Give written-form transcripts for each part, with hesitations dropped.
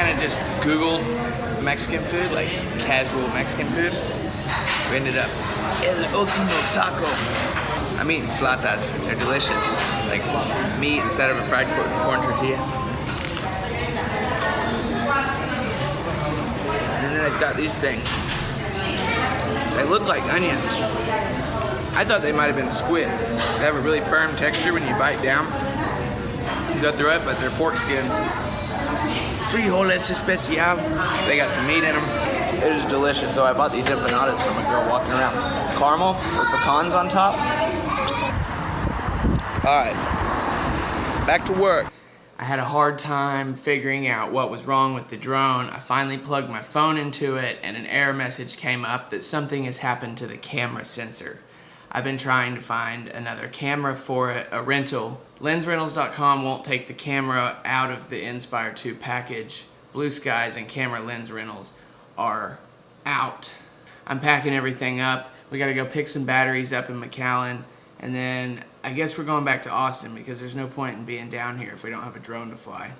kind of just Googled Mexican food, like casual Mexican food. We ended up El Ultimo Taco. I'm eating flatas. They're delicious. Like meat instead of a fried corn tortilla. And then they've got these things. They look like onions. I thought they might have been squid. They have a really firm texture when you bite down. You go through it, but they're pork skins. Frijoles especial. They got some meat in them. It is delicious. So I bought these empanadas from a girl walking around. Caramel with pecans on top. All right, back to work. I had a hard time figuring out what was wrong with the drone. I finally plugged my phone into it and an error message came up that something has happened to the camera sensor. I've been trying to find another camera for it, a rental. LensRentals.com won't take the camera out of the Inspire 2 package. Blue Skies and Camera Lens Rentals are out. I'm packing everything up. We gotta go pick some batteries up in Mcallen, and then I guess we're going back to Austin because there's no point in being down here if we don't have a drone to fly.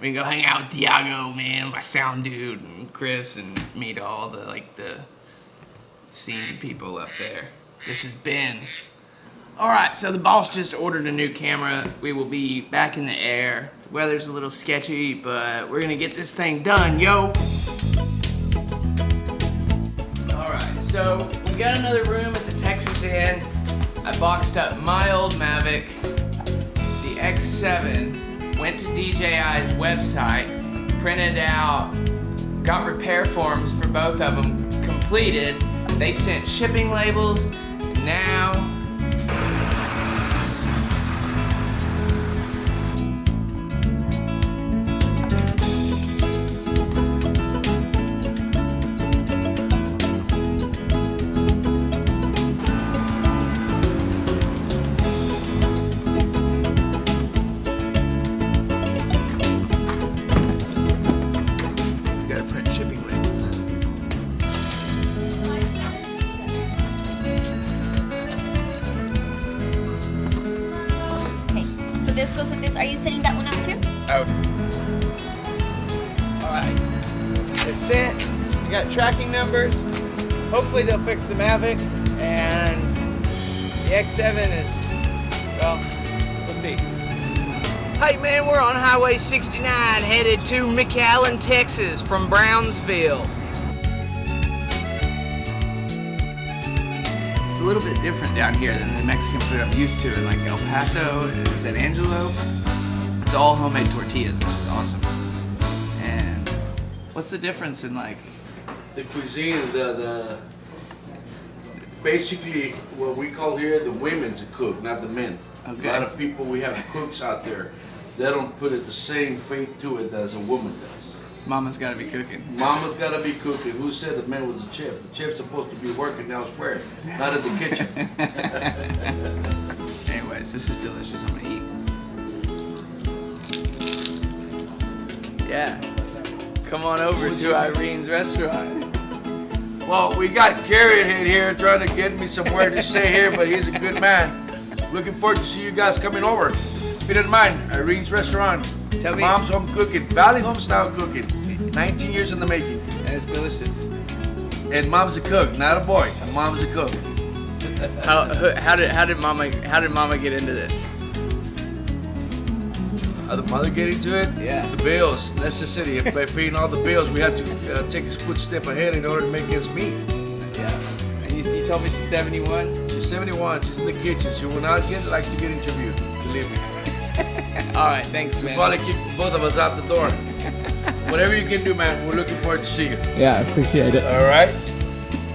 We can go hang out with Diago, man, my sound dude, and Chris, and meet all the scene people up there. This is Ben. All right, so the boss just ordered a new camera. We will be back in the air. The weather's a little sketchy, but we're gonna get this thing done, yo. All right, so we got another room at the Texas Inn. I boxed up my old Mavic, the X7, went to DJI's website, printed out, got repair forms for both of them completed. They sent shipping labels, and now this goes with this. Are you setting that one up too? Oh. Alright. It's sent. We got tracking numbers. Hopefully they'll fix the Mavic. And the X7 is, well, we'll see. Hey man, we're on Highway 69 headed to Mcallen, Texas from Brownsville. It's a little bit different down here than the Mexican food I'm used to in like El Paso and San Angelo. It's all homemade tortillas, which is awesome. And what's the difference in like the cuisine? Basically what we call here the women's cook, not the men. Okay. A lot of people, we have cooks out there, they don't put it the same faith to it as a woman does. Mama's gotta be cooking. Mama's gotta be cooking. Who said the man was a chef? The chef's supposed to be working elsewhere, not in the kitchen. Anyways, this is delicious. I'm gonna eat. Yeah. Come on over to Irene's restaurant. Well, we got Gary in here trying to get me somewhere to stay here, but he's a good man. Looking forward to see you guys coming over. If you don't mind, Irene's restaurant. Tell me. Mom's home cooking, Valley home style cooking. 19 years in the making. And it's delicious. And mom's a cook, not a boy. Mom's a cook. How did Mama get into this? How the mother get into it? Yeah. The bills, necessity. By paying all the bills, we had to take a good step ahead in order to make ends meet. Yeah. And you told me she's 71? She's 71. She's in the kitchen. She will not like to get interviewed. Believe me. All right, thanks, man. We'll probably keep both of us out the door. Whatever you can do, man. We're looking forward to see you. Yeah, I appreciate it. All right.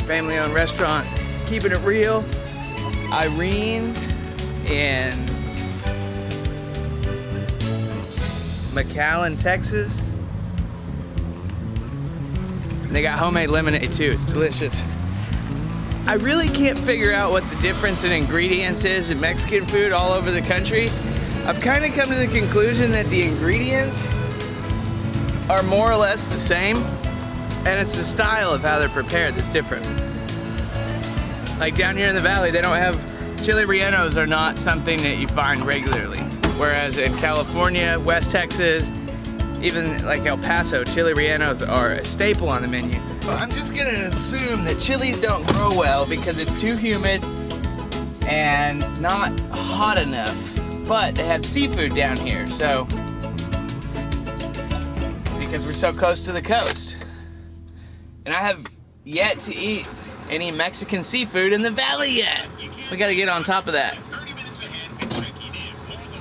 Family-owned restaurants, keeping it real. Irene's in Mcallen, Texas. And they got homemade lemonade too. It's delicious. I really can't figure out what the difference in ingredients is in Mexican food all over the country. I've kind of come to the conclusion that the ingredients are more or less the same, and it's the style of how they're prepared that's different. Like down here in the valley, they don't have, chili rellenos are not something that you find regularly. Whereas in California, West Texas, even like El Paso, chili rellenos are a staple on the menu. But I'm just gonna assume that chilies don't grow well because it's too humid and not hot enough. But they have seafood down here, so because we're so close to the coast. And I have yet to eat any Mexican seafood in the valley yet. We gotta get on top of that.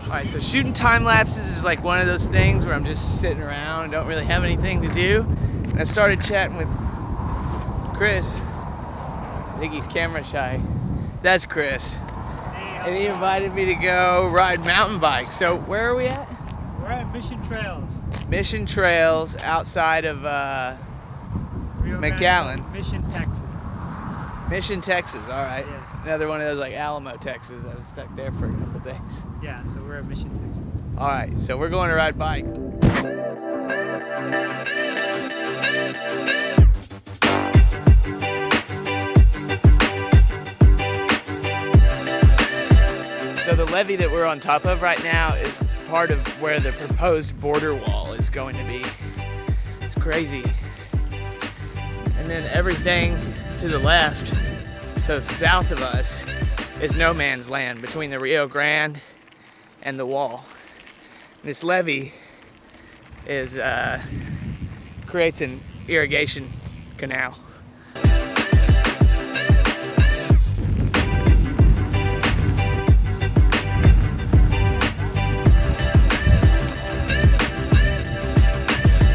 All right, so shooting time lapses is like one of those things where I'm just sitting around and don't really have anything to do. And I started chatting with Chris. I think he's camera shy. That's Chris. And he invited me to go ride mountain bikes. So where are we at? We're at Mission Trails. Mission Trails outside of Rio Mcallen. Grande, Mission, Texas. Mission, Texas, all right. Yes. Another one of those like Alamo, Texas. I was stuck there for a couple days. Yeah, so we're at Mission, Texas. All right, so we're going to ride bikes. So the levee that we're on top of right now is part of where the proposed border wall is going to be. It's crazy. And then everything to the left, so south of us, is no man's land between the Rio Grande and the wall. This levee is creates an irrigation canal.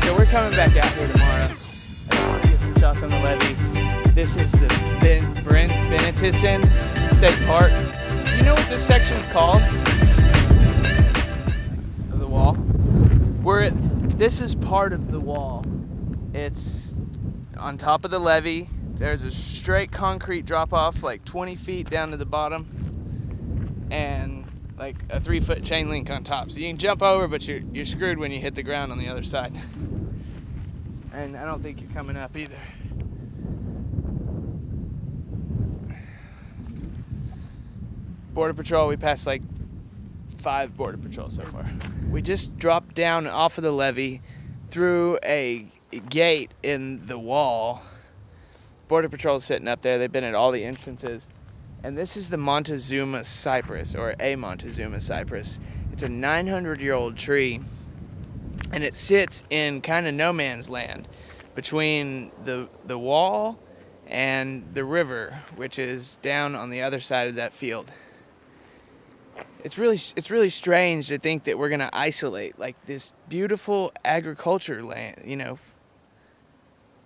So we're coming back out here tomorrow. I just want to get some shots on the levee. This is the Benetison State Park. You know what this section is called? Of the wall? This is part of the wall. It's on top of the levee. There's a straight concrete drop off like 20 feet down to the bottom and like a 3-foot chain link on top. So you can jump over, but you're screwed when you hit the ground on the other side. And I don't think you're coming up either. Border Patrol, we passed like 5 Border Patrols so far. We just dropped down off of the levee through a gate in the wall. Border Patrol's sitting up there. They've been at all the entrances. And this is the Montezuma cypress, or a Montezuma cypress. It's a 900-year-old tree, and it sits in kind of no man's land between the wall and the river, which is down on the other side of that field. It's really strange to think that we're gonna isolate like this beautiful agriculture land, you know.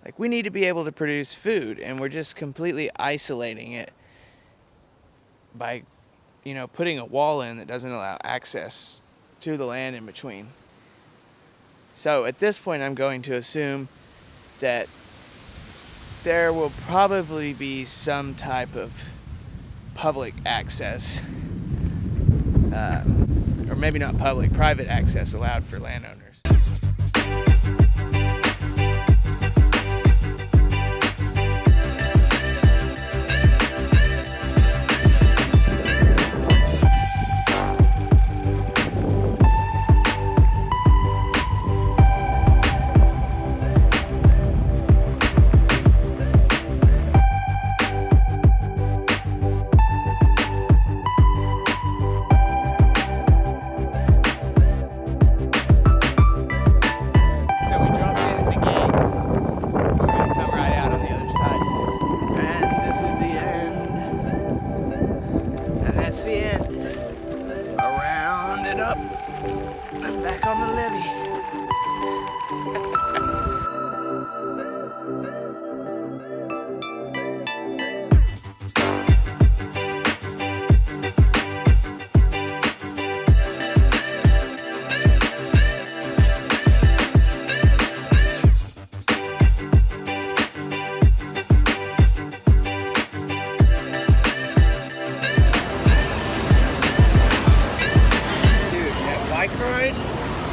Like we need to be able to produce food, and we're just completely isolating it by, you know, putting a wall in that doesn't allow access to the land in between. So at this point, I'm going to assume that there will probably be some type of public access, or maybe not public, private access allowed for landowners.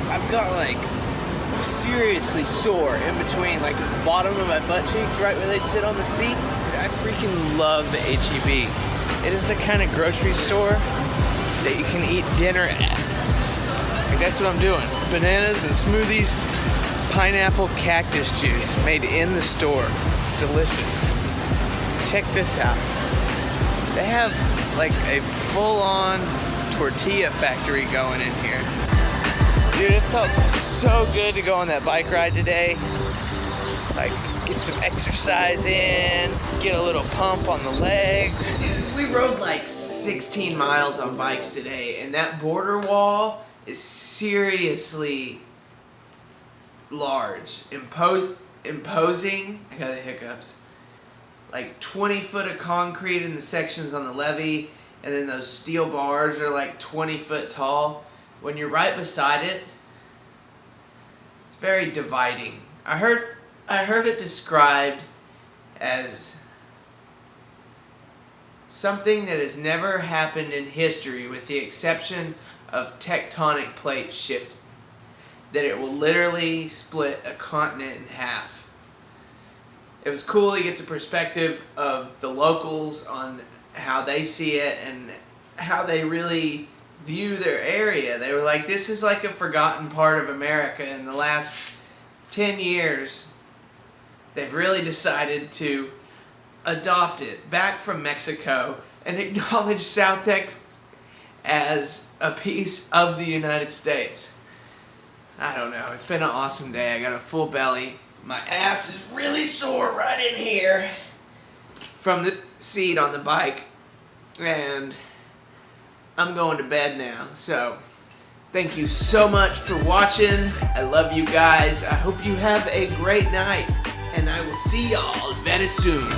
I've got like seriously sore in between like the bottom of my butt cheeks, right where they sit on the seat. I freaking love the HEB. It is the kind of grocery store that you can eat dinner at. Like, that's what I'm doing. Bananas and smoothies, pineapple cactus juice made in the store. It's delicious. Check this out. They have like a full-on tortilla factory going in here. Dude, it felt so good to go on that bike ride today. Like, get some exercise in, get a little pump on the legs. We rode like 16 miles on bikes today, and that border wall is seriously large. Imposing, I got the hiccups. Like 20 foot of concrete in the sections on the levee, and then those steel bars are like 20 foot tall. When you're right beside it, it's very dividing. I heard it described as something that has never happened in history with the exception of tectonic plates shifting. That it will literally split a continent in half. It was cool to get the perspective of the locals on how they see it and how they really view their area. They were like, this is like a forgotten part of America. In the last 10 years, they've really decided to adopt it back from Mexico and acknowledge South Texas as a piece of the United States. I don't know. It's been an awesome day. I got a full belly. My ass is really sore right in here from the seat on the bike. And I'm going to bed now. So, thank you so much for watching. I love you guys. I hope you have a great night. And I will see y'all very soon.